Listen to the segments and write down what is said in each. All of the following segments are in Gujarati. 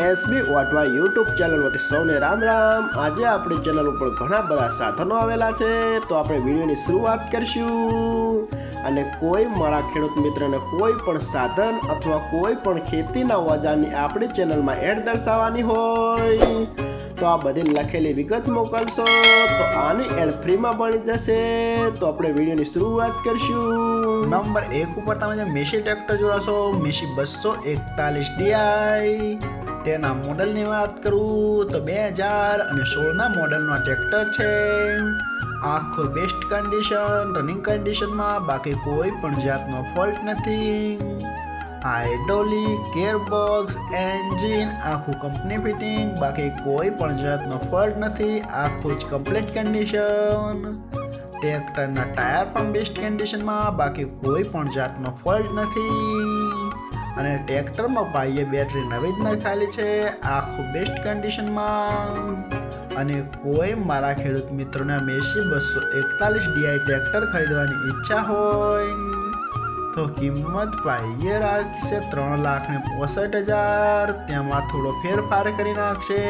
એસબી વાટવા યુટ્યુબ ચેનલ વતી સૌને રામ રામ। આજે આપણી ચેનલ ઉપર ઘણા બધા સાધનો આવેલા છે, તો આપણે વિડીયોની શરૂઆત કરીશું। અને કોઈ મારા ખેડૂત મિત્રને કોઈ પણ સાધન અથવા કોઈ પણ ખેતીના ઓજારની આપણી ચેનલમાં એડ દર્શાવવાની હોય તો આ બધી લખેલી વિગત મોકલશો તો આની એડ ફ્રીમાં મળી જશે। તો આપણે વિડીયોની શરૂઆત કરીશું। નંબર 1 ઉપર તમે જે મેસી ટ્રેક્ટર જોડાશો, મેસી 241 DI। તેના મોડલની વાત કરું તો 2016ના મોડલનો ટ્રેક્ટર છે। આખો બેસ્ટ કન્ડિશન, રનિંગ કન્ડિશનમાં, બાકી કોઈ પણ જાતનો ફોલ્ટ નથી। હાઇડ્રોલિક, ગિયરબોક્સ, એન્જિન આખું કંપની ફિટિંગ, બાકી કોઈ પણ જાતનો ફોલ્ટ નથી। આખું જ કમ્પ્લીટ કન્ડિશન। ટ્રેક્ટરના ટાયર પણ બેસ્ટ કન્ડિશનમાં, બાકી કોઈ પણ જાતનો ફોલ્ટ નથી। અને ટ્રેક્ટરમાં પાઈએ બેટરી નવી જ નખાયેલી છે, આખું બેસ્ટ કન્ડિશનમાં। અને કોઈ મારા ખેડૂત મિત્રોને મેસી 241 DI ટ્રેક્ટર ખરીદવાની ઈચ્છા હોય તો કિંમત પાઈએ રાખશે 3,65,000। તેમાં થોડો ફેરફાર કરી નાખશે।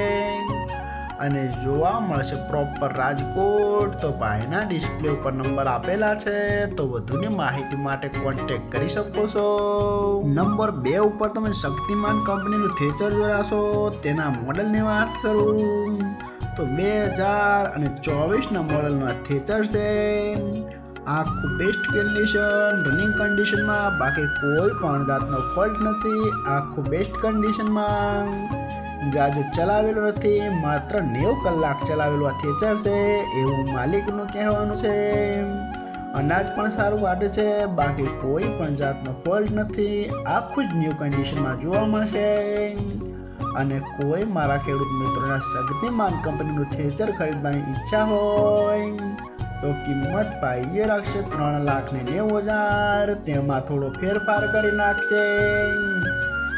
અને જોવા મળશે પ્રોપર રાજકોટ। તો ભાઈના ડિસ્પ્લે ઉપર નંબર આપેલા છે, તો વધુની માહિતી માટે કોન્ટેક્ટ કરી શકો છો। નંબર 2 ઉપર તમે શક્તિમાન કંપનીનું થ્રેચર જોડાશો। તેના મોડલની વાત કરું તો 2024ના મોડલનો થ્રેચર છે। આખું બેસ્ટ કન્ડિશન, રનિંગ કન્ડિશનમાં, બાકી કોઈ પણ જાતનો ફોલ્ટ નથી। આખું બેસ્ટ કન્ડિશનમાં, જાજુ ચલાવેલું નથી, માત્ર 90 કલાક ચલાવેલું આ થ્રેચર છે એવું માલિકનું કહેવાનું છે। અનાજ પણ સારું વાટે છે, બાકી કોઈ પણ જાતનો ફોલ્ટ નથી। આખું જ ન્યૂ કન્ડિશનમાં જોવા મળશે। અને કોઈ મારા ખેડૂત મિત્રોના શક્તિમાન કંપનીનું થ્રેચર ખરીદવાની ઈચ્છા હોય તો કિંમત પાઈએ રાખશે 3,90,000। તેમાં થોડો ફેરફાર કરી નાખશે।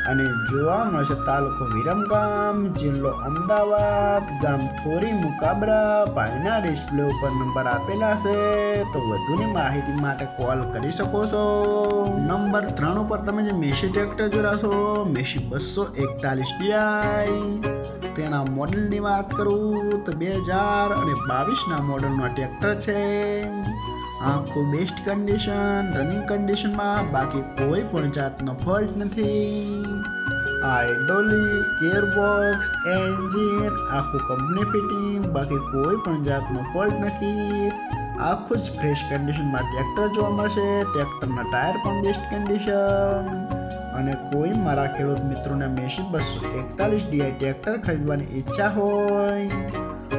અને જોવા મળશે તાલુકો વિરમગામ, જિલ્લો અમદાવાદ, ગામ થોરી મુકાબરા। ભાઈના ડિસ્પ્લે ઉપર નંબર આપેલા છે, તો વધુની માહિતી માટે કોલ કરી શકો છો। નંબર 3 ઉપર તમે જે મેસી ટ્રેક્ટર જોડાશો, મેસી 241 DI। તેના મોડલની વાત કરું તો 2022ના મોડલનો ટ્રેક્ટર છે। આખું બેસ્ટ કન્ડિશન, રનિંગ કન્ડિશનમાં, બાકી કોઈ પણ જાતનો ફોલ્ટ નથી। હાઇડ્રોલિક, ગિયરબોક્સ, એન્જિન આખું કંપની ફિટિંગ, બાકી કોઈ પણ જાતનો ફોલ્ટ નથી। આખું જ ફ્રેશ કન્ડિશનમાં ટ્રેક્ટર જોવા મળશે। ટ્રેક્ટરના ટાયર પણ બેસ્ટ કન્ડિશન। અને કોઈ મારા ખેડૂત મિત્રોને મેસી 241 DI ટ્રેક્ટર ખરીદવાની ઈચ્છા હોય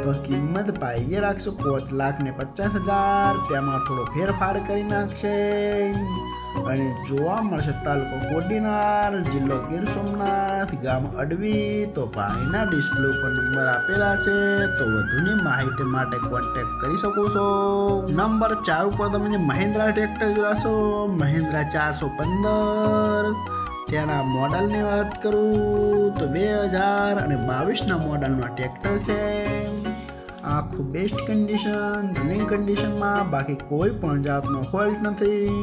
તો કિંમત પાઈએ રાખશે 5,50,000। તેમાં થોડો ફેરફાર કરી નાખશે। અને જોવા મળશે તાલુકો કોડીનાર, જિલ્લો ગીર સોમનાથ, ગામ અડવી। તો ભાઈના ડિસ્પ્લે ઉપર નંબર આપેલા છે, તો વધુની માહિતી માટે કોન્ટેક્ટ કરી શકો છો। નંબર 4 ઉપર તમે જે મહિન્દ્રા ટ્રેક્ટર જોડાશો, મહિન્દ્રા 415। તેના મોડલની વાત કરું તો 2022ના મોડલનો ટ્રેક્ટર છે। આખું બેસ્ટ કન્ડિશન, રનિંગ કન્ડિશનમાં, બાકી કોઈ પણ જાતનો ફોલ્ટ નથી।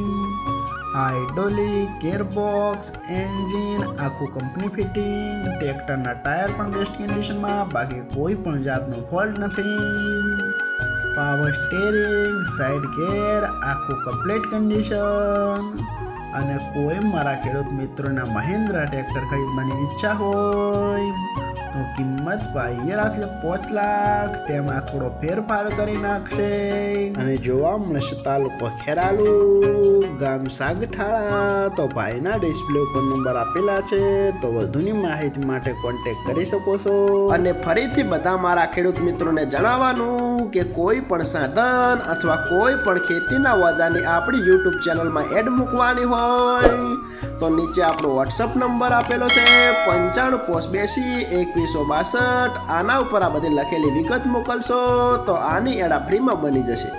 હાઇડ્રોલિક, ગિયરબોક્સ, એન્જિન આખું કંપની ફિટિંગ। ટ્રેક્ટરના ટાયર પણ બેસ્ટ કન્ડિશનમાં, બાકી કોઈ પણ જાતનો ફોલ્ટ નથી। પાવર સ્ટેરિંગ, સાઇડ ગેર આખું કમ્પ્લીટ કન્ડિશન। અને કોઈ મારા ખેડૂત મિત્રોના મહિન્દ્રા ટ્રેક્ટર ખરીદવાની ઈચ્છા હોય તો કિંમત પાઈએ રાખશે 5 લાખ। તેમાં થોડો ફેરફાર કરી નાખશે। અને જોવા મળશે તાલુકો ખેરાલુ, ગામ સાગઠાળા। તો ભાઈના ડિસ્પ્લે ઉપર નંબર આપેલા છે, તો વધુની માહિતી માટે કોન્ટેક્ટ કરી શકો છો। અને ફરીથી બધા મારા ખેડૂત મિત્રોને જણાવવાનું કે કોઈ પણ સાધન અથવા કોઈ પણ ખેતીના ઓજારની આપણી યુટ્યુબ ચેનલમાં એડ મૂકવાની હોય તો નીચે આપણો વોટ્સઅપ નંબર આપેલો છે 9582 2162। આના ઉપર આ બધી લખેલી વિગત મોકલશો તો આની એડ ફ્રીમાં બની જશે।